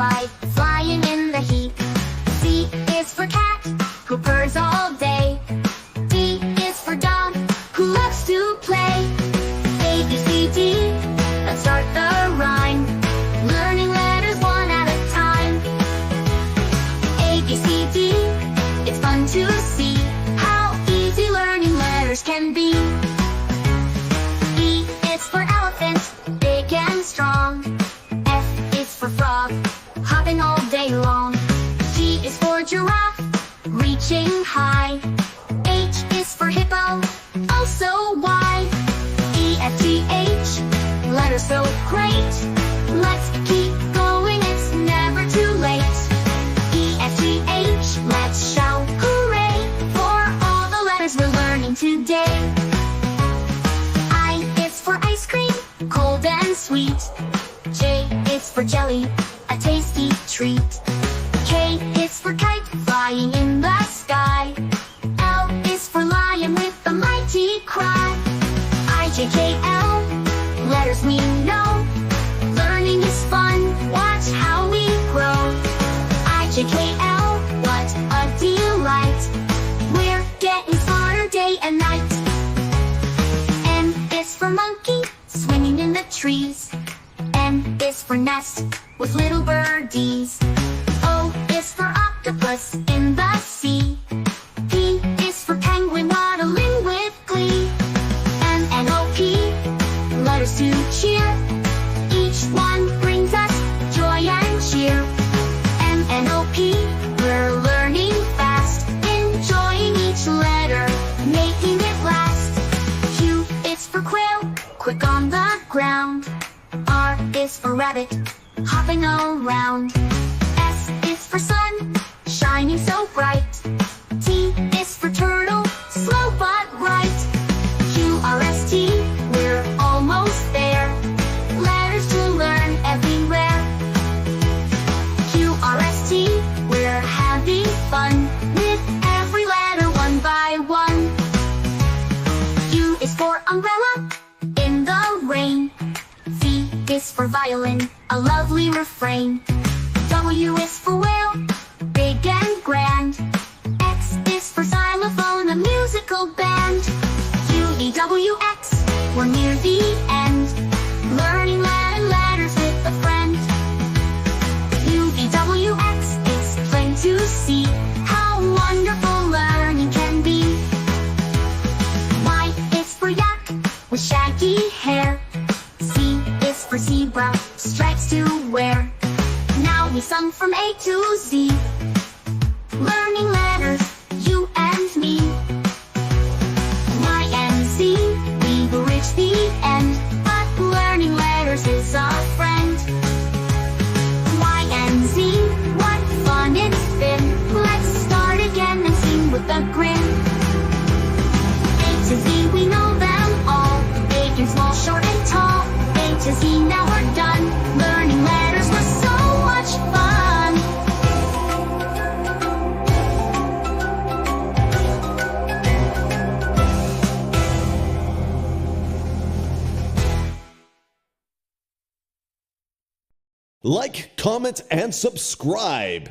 butterfly flying in the heat. C is for cat, who purrs all day. D is for dog, who loves to play. A, B, C, D, let's start the rhyme. Learning letters one at a time. A, B, C, D, it's fun to see how easy learning letters can be. E is for elephant, big and strong. F is for frog, hopping all day long. G is for giraffe, reaching high. H is for hippo, oh so wide. E, F, G, H, letters so great. Let's keep going, it's never too late. E, F, G, H, let's shout hooray for all the letters we're learning today. I is for ice cream, cold and sweet. J is for jelly, a tasty treat. K is for kite, flying in the sky. L is for lion with a mighty cry. I, J, K, L, letters we know. Learning is fun, watch how we grow. I, J, K, L, what a delight. We're getting smarter day and night. M is for monkey, swinging in the trees. N is for nest, with little birdies. O is for octopus in the sea. P is for penguin waddling with glee. M, N, O, P, letters to cheer. Each one brings us joy and cheer. M, N, O, P, we're learning fast, enjoying each letter, making it last. Q is for quail, quick on the ground. R is for rabbit, hopping around. S is for sun, shining so bright. T is for turtle, slow but right. Q, R, S, T, we're almost there. Letters to learn everywhere. Q, R, S, T, we're having fun with every letter one by one. U is for umbrella, in the rain. V is for violin, a lovely refrain. W is for whale, big and grand. X is for xylophone, a musical band. U, E, W, X, we're near the end. Learning Latin letters with a friend. U, E, W, X, it's plain to see how wonderful learning can be. Y is for yak, with shaggy hair. Z is for zebra, stripes to wear. Now we sung from A to Z, learning letters, you and me. Y and Z, we've reached the end, but learning letters is our friend. Y and Z, what fun it's been. Let's start again and sing with a grin. A to Z, we know them all, big and small, short and tall. A to Z, now we're done. Learning letters was so much fun. Like, comment, and subscribe.